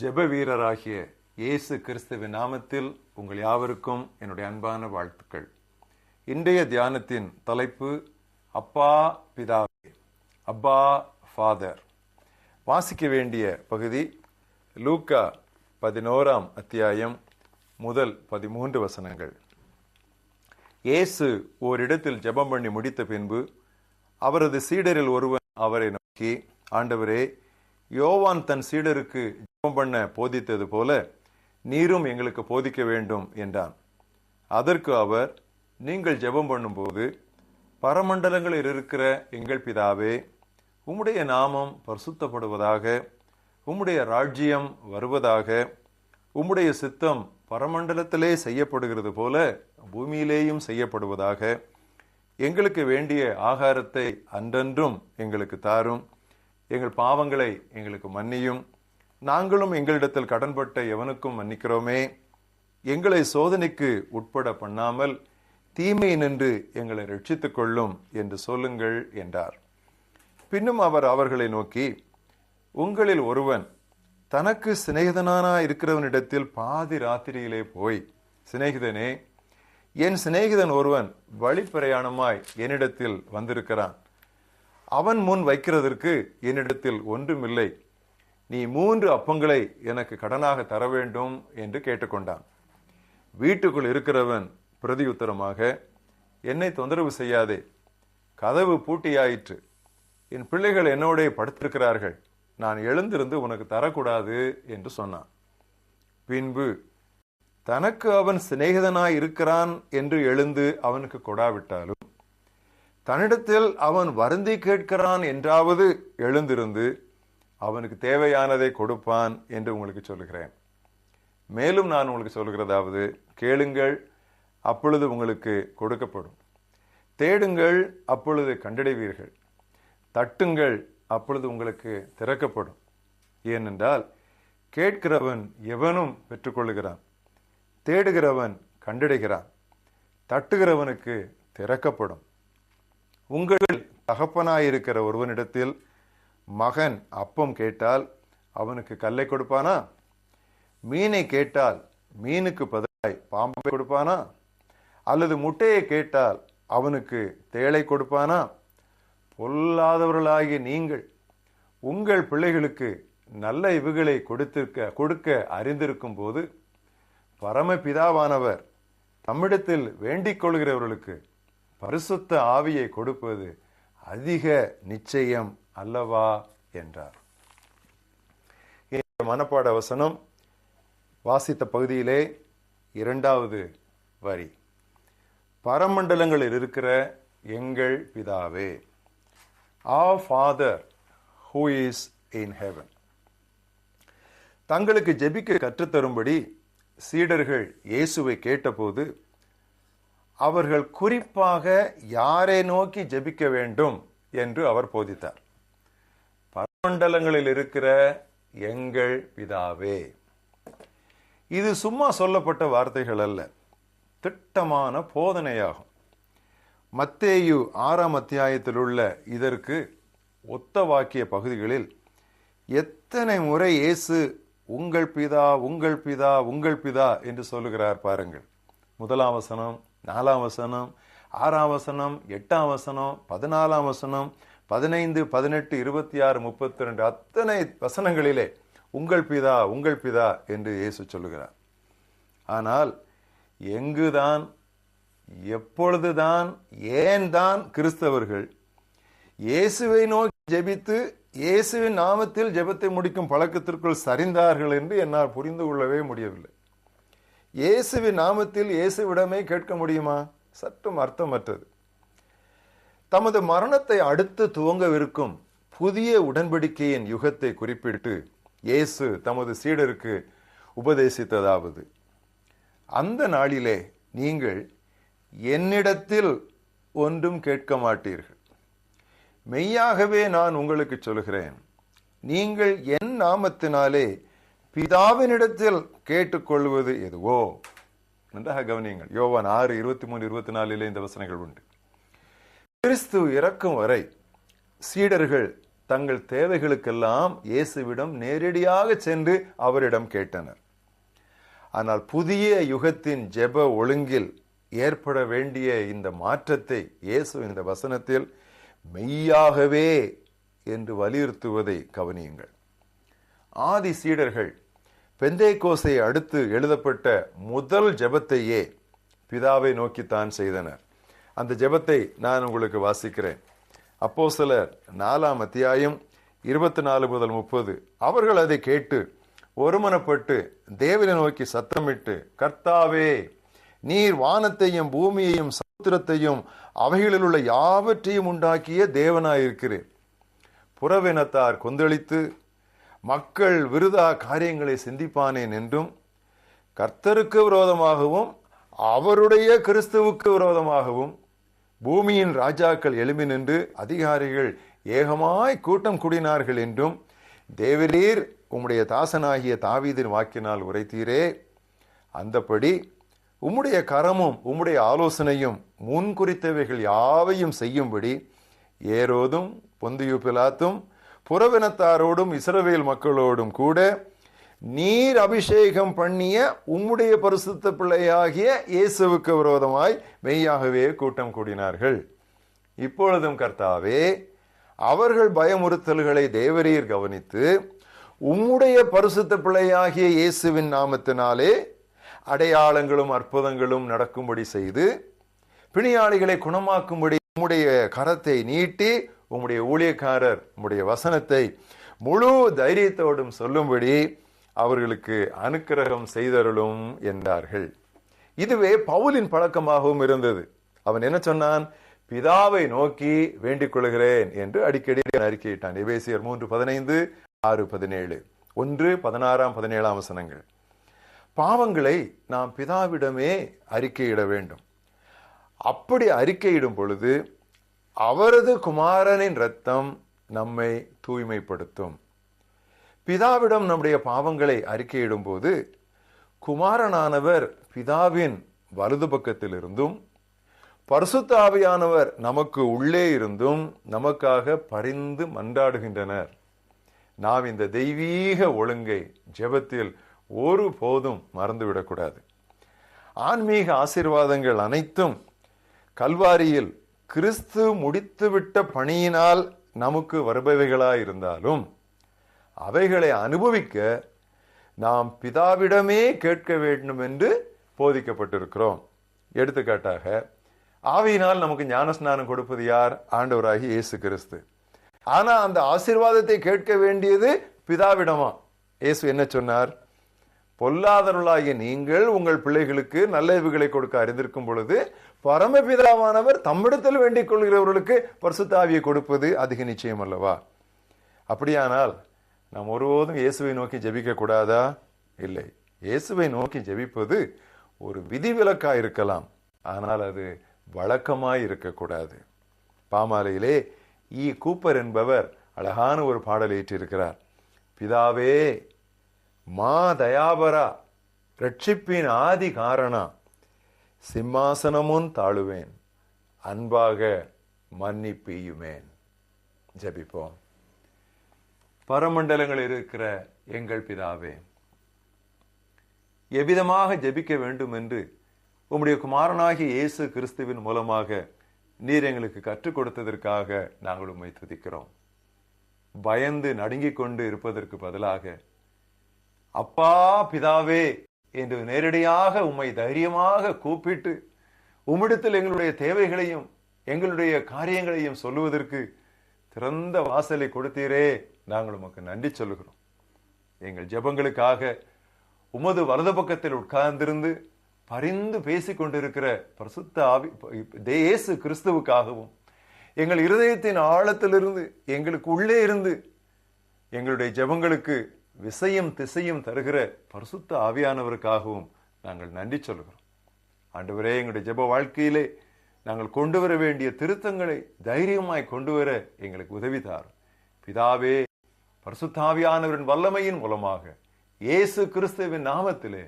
ஜெப வீரராகிய இயேசு கிறிஸ்துவின் நாமத்தில் உங்கள் யாவருக்கும் என்னுடைய அன்பான வாழ்த்துக்கள். இன்றைய தியானத்தின் தலைப்பு அப்பா பிதாவே, அப்பா ஃபாதர். வாசிக்க வேண்டிய பகுதி லூக்கா 11ஆம் அத்தியாயம் முதல் 13 வசனங்கள். இயேசு ஓரிடத்தில் ஜெபம் பண்ணி முடித்த பின்பு அவரது சீடரில் ஒருவன் அவரை நோக்கி, ஆண்டவரே, யோவான் தன் சீடருக்கு ஜெபம் பண்ண போதித்தது போல நீரும் எங்களுக்கு போதிக்க வேண்டும் என்றான். அதற்கு அவர், நீங்கள் ஜெபம் பண்ணும்போது, பரமண்டலங்களில் இருக்கிற எங்கள் பிதாவே, உம்முடைய நாமம் பரிசுத்தப்படுவதாக, உம்முடைய ராஜ்யம் வருவதாக, உம்முடைய சித்தம் பரமண்டலத்திலே செய்யப்படுகிறது போல பூமியிலேயும் செய்யப்படுவதாக, எங்களுக்கு வேண்டிய ஆகாரத்தை அன்றன்றும் எங்களுக்கு தாரும், எங்கள் பாவங்களை எங்களுக்கு மன்னியும், நாங்களும் எங்களிடத்தில் கடன்பட்ட எவனுக்கும் மன்னிக்கிறோமே, எங்களை சோதனைக்கு உட்பட பண்ணாமல் தீமை நின்று எங்களை ரட்சித்துக் கொள்ளும் என்று சொல்லுங்கள் என்றார். பின்னும் அவர் அவர்களை நோக்கி, உங்களில் ஒருவன் தனக்கு சிநேகிதனானா இருக்கிறவனிடத்தில் பாதி ராத்திரியிலே போய், சிநேகிதனே, என் சிநேகிதன் ஒருவன் வழிப்பிரயாணமாய் என்னிடத்தில் வந்திருக்கிறான், அவன் முன் வைக்கிறதற்கு என்னிடத்தில் ஒன்றுமில்லை, நீ 3 அப்பங்களை எனக்கு கடனாக தர வேண்டும் என்று கேட்டுக்கொண்டான். வீட்டுக்குள் இருக்கிறவன் பிரதியுத்தரமாக, என்னை தொந்தரவு செய்யாதே, கதவு பூட்டியாயிற்று, என் பிள்ளைகள் என்னோட படுத்திருக்கிறார்கள், நான் எழுந்திருந்து உனக்கு தரக்கூடாது என்று சொன்னான். பின்பு தனக்கு அவன் சிநேகிதனாய் இருக்கிறான் என்று எழுந்து அவனுக்கு கொடாவிட்டாலும், தன்னிடத்தில் அவன் வருந்தி கேட்கிறான் என்றாவது எழுந்திருந்து அவனுக்கு தேவையானதை கொடுப்பான் என்று உங்களுக்கு சொல்லுகிறேன். மேலும் நான் உங்களுக்கு சொல்லுகிறதாவது, கேளுங்கள், அப்பொழுது உங்களுக்கு கொடுக்கப்படும், தேடுங்கள், அப்பொழுது கண்டடைவீர்கள், தட்டுங்கள், அப்பொழுது உங்களுக்கு திறக்கப்படும். ஏனென்றால் கேட்கிறவன் எவனும் பெற்றுக்கொள்ளுகிறான், தேடுகிறவன் கண்டடைகிறான், தட்டுகிறவனுக்கு திறக்கப்படும். உங்களில் தகப்பனாயிருக்கிற ஒருவனிடத்தில் மகன் அப்பம் கேட்டால் அவனுக்கு கல்லை கொடுப்பானா? மீனை கேட்டால் மீனுக்கு பதிலாய் பாம்பை கொடுப்பானா? அல்லது முட்டையை கேட்டால் அவனுக்கு தேளை கொடுப்பானா? பொல்லாதவர்களாகிய நீங்கள் உங்கள் பிள்ளைகளுக்கு நல்ல இவுகளை கொடுக்க அறிந்திருக்கும் போது, பரமபிதாவானவர் தம்மிடத்தில் வேண்டிக் கொள்கிறவர்களுக்கு பரிசுத்த ஆவியை கொடுப்பது அதிக நிச்சயம் அல்லவா என்றார். மனப்பாட வசனம் வாசித்த பகுதியிலே 2வது வரி, பரமண்டலங்களில் இருக்கிற எங்கள் பிதாவே, our Father who is in heaven. தங்களுக்கு ஜெபிக்க கற்றுத்தரும்படி சீடர்கள் இயேசுவை கேட்டபோது அவர்கள் குறிப்பாக யாரை நோக்கி ஜெபிக்க வேண்டும் என்று அவர் போதித்தார். பரமண்டலங்களில் இருக்கிற எங்கள் பிதாவே. இது சும்மா சொல்லப்பட்ட வார்த்தைகள் அல்ல, திட்டமான போதனையாகும். மத்தேயு 6ஆம் அத்தியாயத்தில் உள்ள இதற்கு ஒத்த வாக்கிய பகுதிகளில் எத்தனை முறை இயேசு உங்கள் பிதா, உங்கள் பிதா, உங்கள் பிதா என்று சொல்லுகிறார் பாருங்கள். 1ஆம் வசனம், 4ஆம் வசனம், 6ஆம் வசனம், 8ஆம் வசனம், 14ஆம் வசனம், 15, 18, 26, 32 அத்தனை வசனங்களிலே உங்கள் பிதா, உங்கள் பிதா என்று இயேசு சொல்லுகிறார். ஆனால் எங்குதான், எப்பொழுதுதான், ஏன் தான் கிறிஸ்தவர்கள் இயேசுவை நோக்கி ஜெபித்து இயேசுவின் நாமத்தில் ஜெபத்தை முடிக்கும் பழக்கத்திற்குள் சரிந்தார்கள் என்று என்னால் புரிந்து கொள்ளவே முடியவில்லை. இயேசுவின் நாமத்தில் இயேசுவிடமே கேட்க முடியுமா? சற்றும் அர்த்தமற்றது. தமது மரணத்தை அடுத்து துவங்கவிருக்கும் புதிய உடன்படிக்கையின் யுகத்தை குறிப்பிட்டு இயேசு தமது சீடருக்கு உபதேசித்ததாவது, அந்த நாளிலே நீங்கள் என்னிடத்தில் ஒன்றும் கேட்க மாட்டீர்கள், மெய்யாகவே நான் உங்களுக்கு சொல்கிறேன், நீங்கள் என் நாமத்தினாலே பிதாவினிடத்தில் கேட்டுக்கொள்வது எதுவோ. நன்றாக கவனியுங்கள். யோவான் 6, 23, 24 இந்த வசனங்கள் உண்டு. கிறிஸ்து இறக்கும் வரை சீடர்கள் தங்கள் தேவைகளுக்கெல்லாம் இயேசுவிடம் நேரடியாக சென்று அவரிடம் கேட்டனர். ஆனால் புதிய யுகத்தின் ஜெப ஒழுங்கில் ஏற்பட வேண்டிய இந்த மாற்றத்தை இயேசு இந்த வசனத்தில் மெய்யாகவே என்று வலியுறுத்துவதை கவனியுங்கள். ஆதி சீடர்கள் பெந்தேகோஸ்தை அடுத்து எழுதப்பட்ட முதல் ஜெபத்தையே பிதாவை நோக்கித்தான் செய்தனர். அந்த ஜெபத்தை நான் உங்களுக்கு வாசிக்கிறேன். அப்போஸ்தலர் 4 அத்தியாயம் 24 முதல் 30. அவர்கள் அதை கேட்டு ஒருமனப்பட்டு தேவனை நோக்கி சத்தமிட்டு, கர்த்தாவே, நீர் வானத்தையும் பூமியையும் சமுத்திரத்தையும் அவைகளில் உள்ள யாவற்றையும் உண்டாக்கிய தேவனாயிருக்கிறேன். புறவினத்தார் கொந்தளித்து மக்கள் விருதா காரியங்களை சிந்திப்பானேன் என்றும், கர்த்தருக்கு விரோதமாகவும் அவருடைய கிறிஸ்துவுக்கு விரோதமாகவும் பூமியின் ராஜாக்கள் எழும்பி நின்று அதிகாரிகள் ஏகமாய் கூட்டம் கூடினார்கள் என்றும் தேவரீர் உம்முடைய தாசனாகிய தாவீதின் வாக்கினால் உரைத்தீரே. அந்தபடி உம்முடைய கரமும் உம்முடைய ஆலோசனையும் முன் குறித்தவைகள் யாவையும் செய்யும்படி ஏரோதும் பொந்தியு பிலாத்தும் புறவினத்தாரோடும் இஸ்ரவேல் மக்களோடும் கூட நீர் அபிஷேகம் பண்ணிய உம்முடைய பரிசுத்த பிள்ளையாகிய இயேசுவுக்கு விரோதமாய் மெய்யாகவே கூட்டம் கூடினார்கள். இப்பொழுதும் கர்த்தாவே, அவர்கள் பயமுறுத்தல்களை தேவரீர் கவனித்து உம்முடைய பரிசுத்த பிள்ளையாகிய இயேசுவின் நாமத்தினாலே அடையாளங்களும் அற்புதங்களும் நடக்கும்படி செய்து பிணியாளிகளை குணமாக்கும்படி உம்முடைய கரத்தை நீட்டி உம்முடைய ஊழியக்காரர் உம்முடைய வசனத்தை முழு தைரியத்தோடும் சொல்லும்படி அவர்களுக்கு அனுக்கிரகம் செய்தருளும் என்றார்கள். இதுவே பவுலின் பழக்கமாகவும் இருந்தது. அவன் என்ன சொன்னான்? பிதாவை நோக்கி வேண்டிக் கொள்கிறேன் என்று அடிக்கடி அறிக்கையிட்டான். எபேசியர் 3:15, 6:17, 1:16-17 வசனங்கள். பாவங்களை நாம் பிதாவிடமே அறிக்கையிட வேண்டும். அப்படி அறிக்கையிடும் பொழுது அவரது குமாரனின் இரத்தம் நம்மை தூய்மைப்படுத்தும். பிதாவிடம் நம்முடைய பாவங்களை அறிக்கையிடும் போது குமாரனானவர் பிதாவின் வலது பக்கத்தில் இருந்தும் பரிசுத்த ஆவியானவர் நமக்கு உள்ளே இருந்தும் நமக்காக பரிந்து மன்றாடுகின்றனர். நாம் இந்த தெய்வீக ஒழுங்கை ஜெபத்தில் ஒரு போதும் மறந்துவிடக்கூடாது. ஆன்மீக ஆசீர்வாதங்கள் அனைத்தும் கல்வாரியில் கிறிஸ்து முடித்துவிட்ட பணியினால் நமக்கு வருபவைகளாயிருந்தாலும் அவைகளை அனுபவிக்க நாம் பிதாவிடமே கேட்க வேண்டும் என்று போதிக்கப்பட்டிருக்கிறோம். எடுத்துக்காட்டாக, ஆவியினால் நமக்கு ஞானஸ்நானம் கொடுப்பது யார்? ஆண்டவராகிய இயேசு கிறிஸ்து. ஆனா அந்த ஆசீர்வாதத்தை கேட்க வேண்டியது பிதாவிடமா? இயேசு என்ன சொன்னார்? பொல்லாதவர்களாகிய நீங்கள் உங்கள் பிள்ளைகளுக்கு நல்லவைகளை கொடுக்க அறிந்திருக்கும் பொழுது பரமபிதாவானவர் தம்மிடத்தில் வேண்டிக் கொள்கிறவர்களுக்கு பரிசுத்த ஆவியை கொடுப்பது அதிக நிச்சயம் அல்லவா? அப்படியானால் நாம் ஒருபோதும் இயேசுவை நோக்கி ஜெபிக்க கூடாதா? இல்லை. இயேசுவை நோக்கி ஜெபிப்பது ஒரு விதிவிலக்கா இருக்கலாம், ஆனால் அது வழக்கமாய் இருக்கக்கூடாது. பாமாலையிலே கூப்பர் என்பவர் அழகான ஒரு பாடல் ஏற்றிருக்கிறார். பிதாவே, மா தயாபரா, ரட்சிப்பின் ஆதி காரணா, சிம்மாசனமுன் தாழுவேன், அன்பாக மன்னிப்பீயுமேன். ஜெபிப்போம். பரமண்டலங்கள் இருக்கிற எங்கள் பிதாவே, எவ்விதமாக ஜெபிக்க வேண்டும் என்று உம்முடைய குமாரனாகிய இயேசு கிறிஸ்துவின் மூலமாக நீர் எங்களுக்கு கற்றுக் கொடுத்ததற்காக நாங்கள் உம்மை துதிக்கிறோம். பயந்து நடுங்கிக் கொண்டு இருப்பதற்கு பதிலாக அப்பா பிதாவே என்று நேரடியாக உம்மை தைரியமாக கூப்பிட்டு உம்மிடத்தில் எங்களுடைய தேவைகளையும் எங்களுடைய காரியங்களையும் சொல்லுவதற்கு திறந்த வாசலை கொடுத்தீரே, நாங்கள் உமக்கு நன்றி சொல்லுகிறோம். எங்கள் ஜெபங்களுக்காக உமது வலது பக்கத்தில் உட்கார்ந்திருந்து பரிந்து பேசிக் கொண்டிருக்கிற பரிசுத்த ஆவி இயேசு கிறிஸ்துவுக்காகவும் எங்கள் இருதயத்தின் ஆழத்திலிருந்து எங்களுக்கு உள்ளே இருந்து எங்களுடைய ஜெபங்களுக்கு விசையும் திசையும் தருகிற பரிசுத்த ஆவியானவருக்காகவும் நாங்கள் நன்றி சொல்லுகிறோம். ஆண்டவரே, எங்களுடைய ஜெப வாழ்க்கையிலே நாங்கள் கொண்டு வர வேண்டிய திருத்தங்களை தைரியமாய் கொண்டு வர எங்களுக்கு உதவி தாரும். பிதாவே, பரிசுத்த ஆவியானவரின் வல்லமையின் மூலமாக இயேசு கிறிஸ்துவின் நாமத்திலே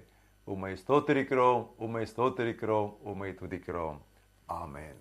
உம்மை ஸ்தோத்திரிக்கிறோம், உம்மை ஸ்தோத்திரிக்கிறோம், உம்மை துதிக்கிறோம். ஆமென்.